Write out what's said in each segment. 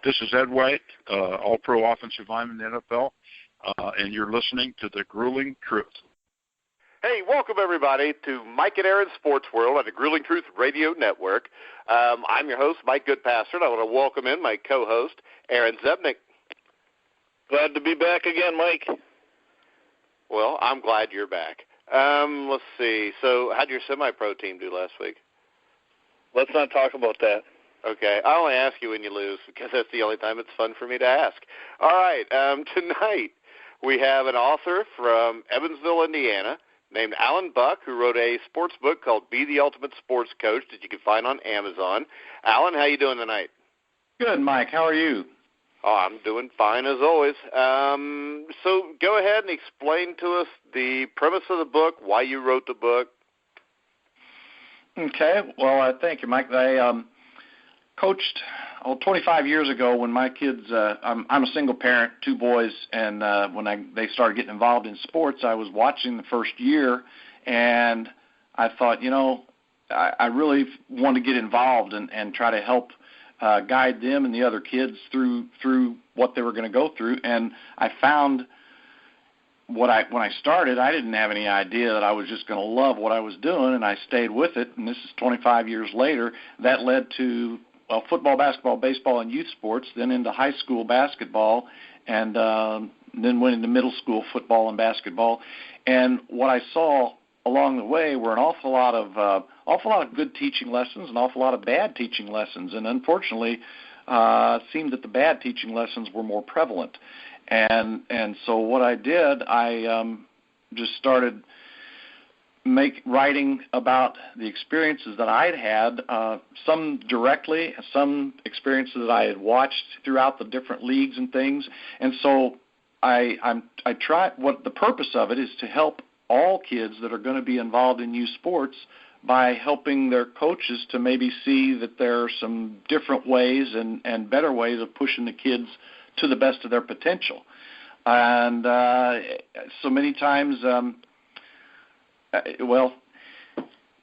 This is Ed White, All-Pro Offensive Lineman in the NFL, and you're listening to The Grueling Truth. Hey, welcome everybody to Mike&Aarons Sports World on the Grueling Truth Radio Network. I'm your host, Mike Goodpaster, and I want to welcome in my co-host, Aaron Zepnick. Glad to be back again, Mike. Well, I'm glad you're back. Let's see. So how'd your semi-pro team do last week? Let's not talk about that. Okay. I only ask you when you lose because that's the only time it's fun for me to ask. All right. Tonight we have an author from Evansville, Indiana, named Allan Buck, who wrote a sports book called Be the Ultimate Sports Coach that you can find on Amazon. Allan, how you doing tonight? Good, Mike. How are you? Oh, I'm doing fine as always. So go ahead and explain to us the premise of the book, why you wrote the book. Okay. Well, thank you, Mike. I coached 25 years ago when my kids, I'm a single parent, 2 boys, and when they started getting involved in sports, I was watching the first year, and I thought, I really want to get involved and try to help guide them and the other kids through what they were going to go through. And I found when I started, I didn't have any idea that I was just going to love what I was doing, and I stayed with it. And this is 25 years later. That led to football, basketball, baseball, and youth sports, then into high school basketball, and then went into middle school football and basketball. And what I saw along the way were an awful lot of good teaching lessons, an awful lot of bad teaching lessons, and unfortunately, it seemed that the bad teaching lessons were more prevalent. And so what I did, I just started writing about the experiences that I'd had, some directly, some experiences that I had watched throughout the different leagues and things. And so I try. What the purpose of it is to help all kids that are going to be involved in youth sports by helping their coaches to maybe see that there are some different ways and better ways of pushing the kids to the best of their potential. And so many times,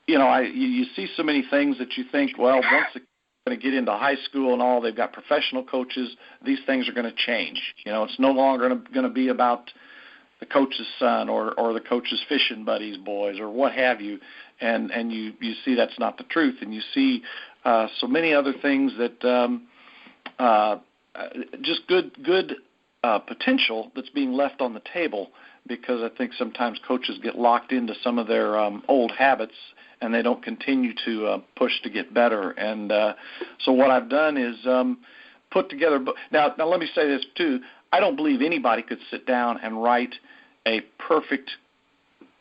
you see so many things that you think, well, once they're going to get into high school and all, they've got professional coaches, these things are going to change. It's no longer going to be about the coach's son or the coach's fishing buddies boys or what have you, and you see that's not the truth, and you see so many other things that just good potential that's being left on the table, because I think sometimes coaches get locked into some of their old habits and they don't continue to push to get better. And so what I've done is put together. Now let me say this too. I don't believe anybody could sit down and write a perfect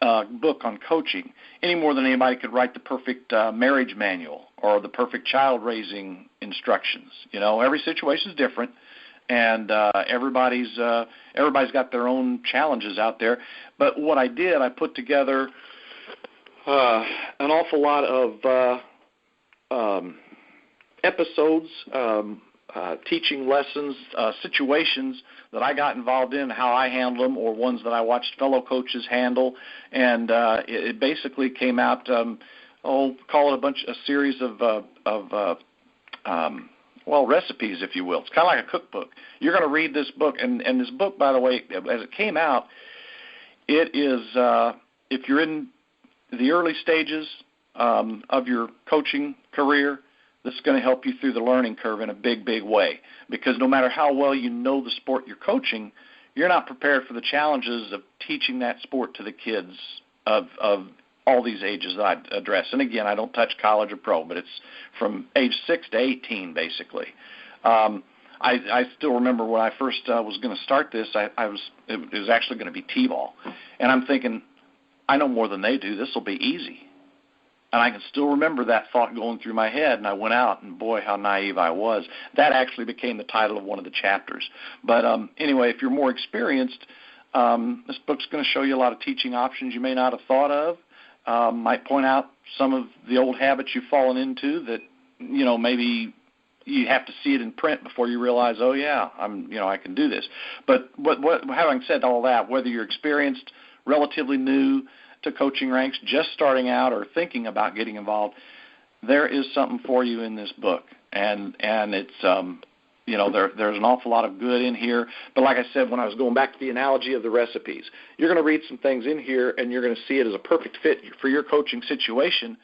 book on coaching any more than anybody could write the perfect marriage manual or the perfect child raising instructions. Every situation is different. And everybody's got their own challenges out there. But what I did, I put together an awful lot of episodes, teaching lessons, situations that I got involved in, how I handled them, or ones that I watched fellow coaches handle. And it basically came out, call it a series of recipes, if you will. It's kind of like a cookbook. You're going to read this book, and this book, by the way, as it came out, it is, if you're in the early stages of your coaching career, this is going to help you through the learning curve in a big, big way, because no matter how well you know the sport you're coaching, you're not prepared for the challenges of teaching that sport to the kids of all these ages that I address. And again, I don't touch college or pro, but it's from age 6 to 18, basically. I still remember when I first was going to start this, it was actually going to be T-ball. And I'm thinking, I know more than they do. This will be easy. And I can still remember that thought going through my head, and I went out, and boy, how naive I was. That actually became the title of one of the chapters. But anyway, if you're more experienced, this book's going to show you a lot of teaching options you may not have thought of. Might point out some of the old habits you've fallen into that, maybe you have to see it in print before you realize, oh yeah, I can do this. But having said all that, whether you're experienced, relatively new to coaching ranks, just starting out, or thinking about getting involved, there is something for you in this book, and it's there's an awful lot of good in here. But like I said, when I was going back to the analogy of the recipes, you're going to read some things in here, and you're going to see it as a perfect fit for your coaching situation,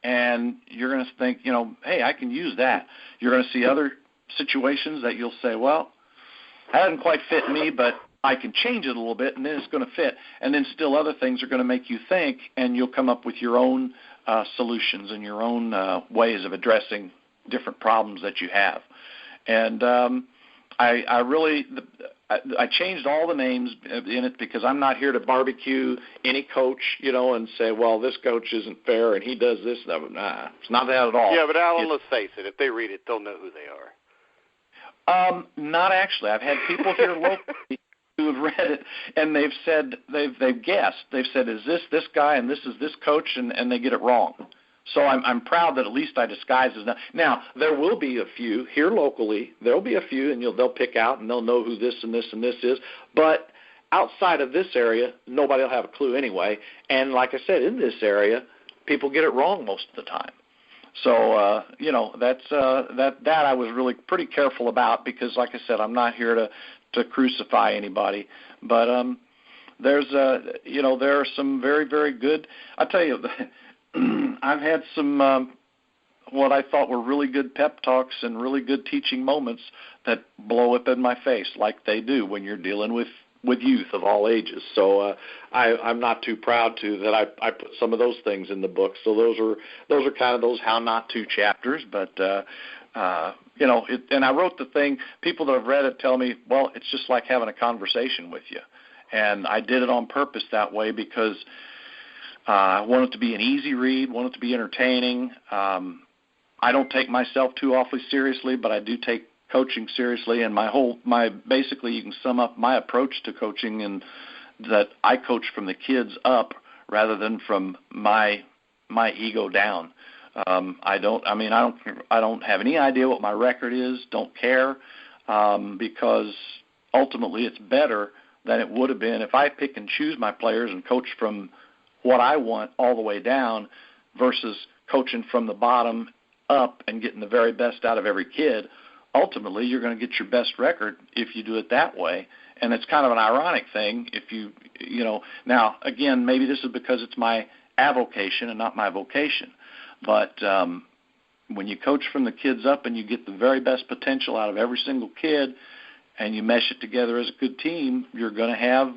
and you're going to think, hey, I can use that. You're going to see other situations that you'll say, well, that doesn't quite fit me, but I can change it a little bit, and then it's going to fit. And then still other things are going to make you think, and you'll come up with your own solutions and your own ways of addressing different problems that you have. And I changed all the names in it because I'm not here to barbecue any coach, and say, well, this coach isn't fair and he does this. Nah, it's not that at all. Yeah, but Alan, let's face it. If they read it, they'll know who they are. Not actually. I've had people here locally who have read it, and they've said they've guessed. They've said, is this guy and this is this coach, and they get it wrong. So I'm proud that at least I disguise as that. Now, there will be a few here locally. There will be a few, and they'll pick out, and they'll know who this and this and this is. But outside of this area, nobody will have a clue anyway. And like I said, in this area, people get it wrong most of the time. So, that I was really pretty careful about because, like I said, I'm not here to crucify anybody. But there are some very, very good. I tell you. I've had some what I thought were really good pep talks and really good teaching moments that blow up in my face like they do when you're dealing with youth of all ages. So I'm not too proud that I put some of those things in the book. So those are kind of those how not to chapters. But and I wrote the thing. People that have read it tell me, well, it's just like having a conversation with you, and I did it on purpose that way because. I want it to be an easy read, want it to be entertaining. I don't take myself too awfully seriously, but I do take coaching seriously. And basically you can sum up my approach to coaching in that I coach from the kids up rather than from my ego down. I don't have any idea what my record is, don't care, because ultimately it's better than it would have been if I pick and choose my players and coach from what I want all the way down versus coaching from the bottom up and getting the very best out of every kid. Ultimately, you're going to get your best record if you do it that way. And it's kind of an ironic thing if now, again, maybe this is because it's my avocation and not my vocation. But when you coach from the kids up and you get the very best potential out of every single kid and you mesh it together as a good team, you're going to have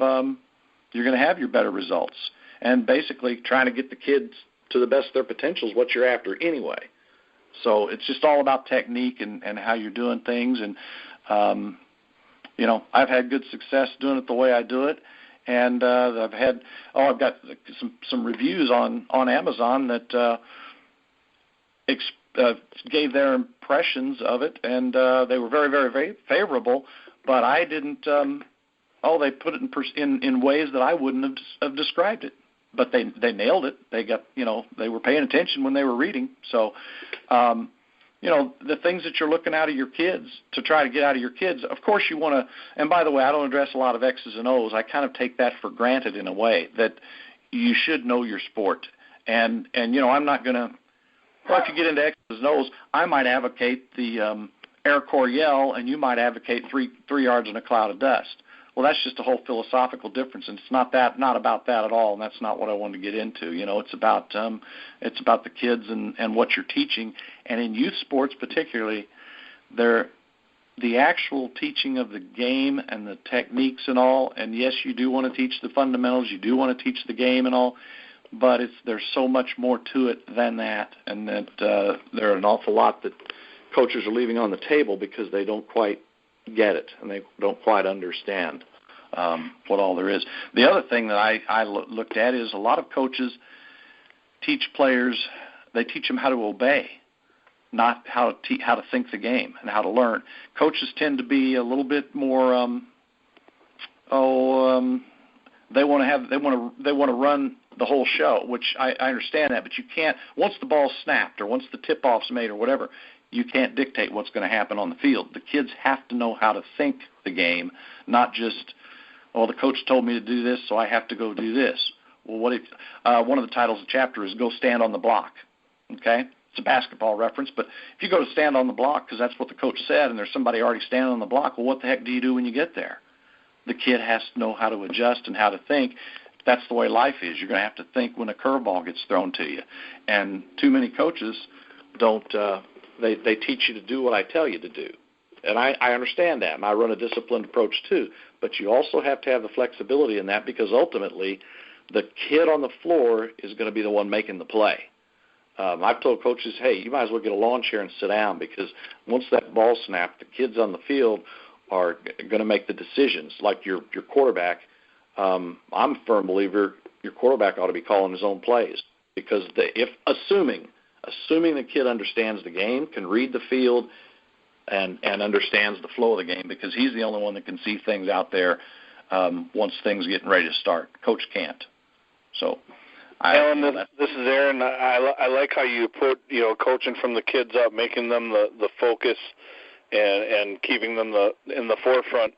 your better results. And basically trying to get the kids to the best of their potential is what you're after anyway. So it's just all about technique and how you're doing things. And, I've had good success doing it the way I do it. And I've got some reviews on Amazon that gave their impressions of it, and they were very, very, very favorable. But I didn't. They put it in ways that I wouldn't have described it. But they nailed it. They got they were paying attention when they were reading. So, the things that you're looking out of your kids to try to get out of your kids. Of course, you want to. And by the way, I don't address a lot of X's and O's. I kind of take that for granted in a way that you should know your sport. And I'm not going to. Well, if you get into X's and O's, I might advocate the Air Corps yell, and you might advocate three yards in a cloud of dust. Well, that's just a whole philosophical difference, and it's not about that at all, and that's not what I wanted to get into. It's about the kids and what you're teaching, and in youth sports particularly, the actual teaching of the game and the techniques and all. And yes, you do want to teach the fundamentals, you do want to teach the game and all, but there's so much more to it than that, and that there are an awful lot that coaches are leaving on the table because they don't quite get it and they don't quite understand what all there is. The other thing that I looked at is a lot of coaches teach players, they teach them how to obey, not how to think the game and how to learn. Coaches tend to be a little bit more they want to run the whole show, which I understand that, but you can't, once the ball's snapped or once the tip-off's made or whatever, you can't dictate what's going to happen on the field. The kids have to know how to think the game, not just, the coach told me to do this, so I have to go do this. Well, one of the titles of the chapter is Go Stand on the Block, okay? It's a basketball reference, but if you go to stand on the block because that's what the coach said and there's somebody already standing on the block, well, what the heck do you do when you get there? The kid has to know how to adjust and how to think. That's the way life is. You're going to have to think when a curveball gets thrown to you. And too many coaches don't they teach you to do what I tell you to do. And I understand that, and I run a disciplined approach too. But you also have to have the flexibility in that because ultimately the kid on the floor is going to be the one making the play. I've told coaches, hey, you might as well get a lawn chair and sit down because once that ball snapped, the kids on the field are going to make the decisions. Like your quarterback, I'm a firm believer your quarterback ought to be calling his own plays because if assuming the kid understands the game, can read the field, and understands the flow of the game because he's the only one that can see things out there once things are getting ready to start. Coach can't. So. Alan, this is Aaron. I like how you put coaching from the kids up, making them the focus, and keeping them in the forefront.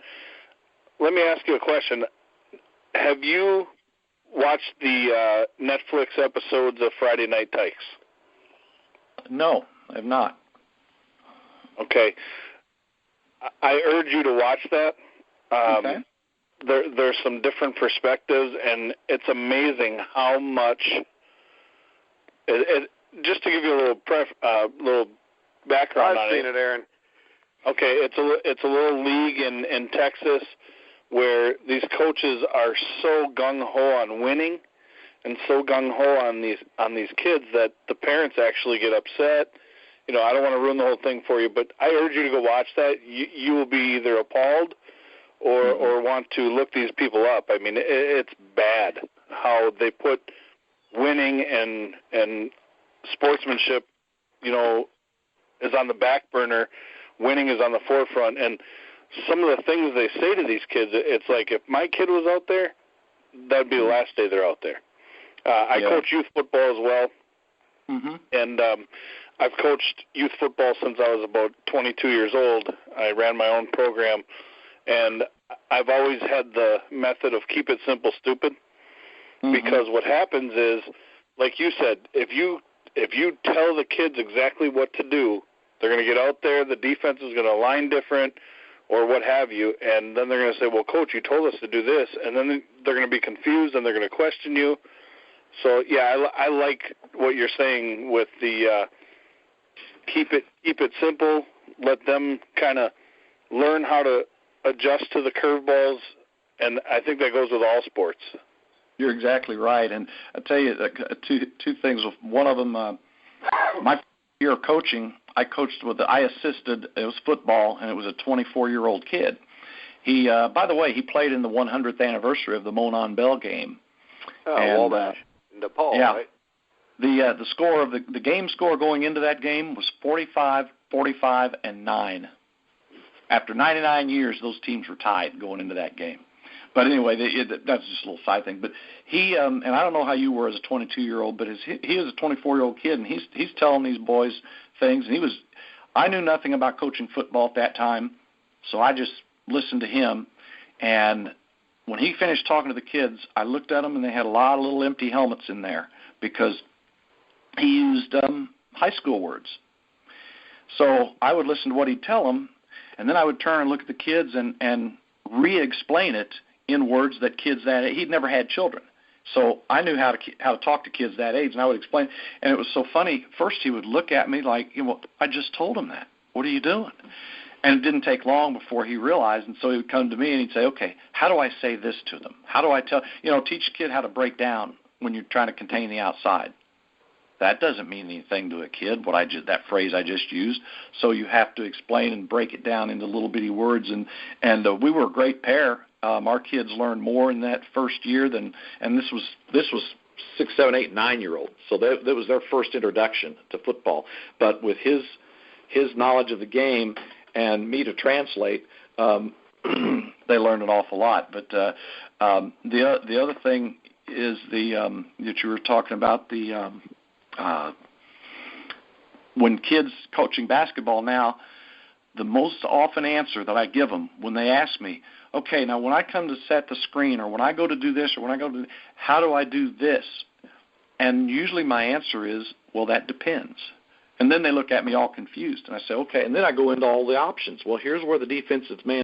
Let me ask you a question. Have you watched the Netflix episodes of Friday Night Tykes? No, I have not. Okay. I urge you to watch that. Okay. There's some different perspectives, and it's amazing how much. Just to give you a little background on it. I've seen it, Aaron. Okay, it's a little league in Texas where these coaches are so gung ho on winning, and so gung ho on these kids that the parents actually get upset. I don't want to ruin the whole thing for you, but I urge you to go watch that. You will be either appalled or want to look these people up. I mean, it's bad how they put winning and sportsmanship, is on the back burner. Winning is on the forefront. And some of the things they say to these kids, it's like if my kid was out there, that would be the last day they're out there. I coach youth football as well. Mm-hmm. And I've coached youth football since I was about 22 years old. I ran my own program. And I've always had the method of keep it simple, stupid, because what happens is, like you said, if you tell the kids exactly what to do, they're going to get out there, the defense is going to line different or what have you, and then they're going to say, well, Coach, you told us to do this, and then they're going to be confused and they're going to question you. So, yeah, I like what you're saying with the keep it simple, let them kind of learn how to adjust to the curveballs, and I think that goes with all sports. You're exactly right, and I tell you two things. One of them, my year of coaching, I assisted. It was football, and it was a 24-year-old kid. He, by the way, he played in the 100th anniversary of the Monon Bell game. Oh, Wabash, Nepal, yeah. right? The score of the game score going into that game was 45, 45, and 9. After 99 years, those teams were tied going into that game. But anyway, that's just a little side thing. But he, and I don't know how you were as a 22-year-old, but he was a 24-year-old kid, and he's telling these boys things. And I knew nothing about coaching football at that time, so I just listened to him. And when he finished talking to the kids, I looked at them, and they had a lot of little empty helmets in there because he used high school words. So I would listen to what he'd tell them, and then I would turn and look at the kids and re-explain it in words that kids that age, he'd never had children. So I knew how to talk to kids that age, and I would explain. And it was so funny. First he would look at me like, I just told him that. What are you doing? And it didn't take long before he realized, and so he would come to me and he'd say, okay, how do I say this to them? How do I teach a kid how to break down when you're trying to contain the outside? That doesn't mean anything to a kid, that phrase I just used. So you have to explain and break it down into little bitty words. And we were a great pair. Our kids learned more in that first year and this was 6, 7, 8, 9-year-olds. So that was their first introduction to football. But with his knowledge of the game and me to translate, they learned an awful lot. But the other thing is that you were talking about when kids coaching basketball now, the most often answer that I give them when they ask me, okay, now when I come to set the screen or when I go to do this or when I go to how do I do this? And usually my answer is, well, that depends. And then they look at me all confused, and I say, okay. And then I go into all the options. Well, here's where the defensive man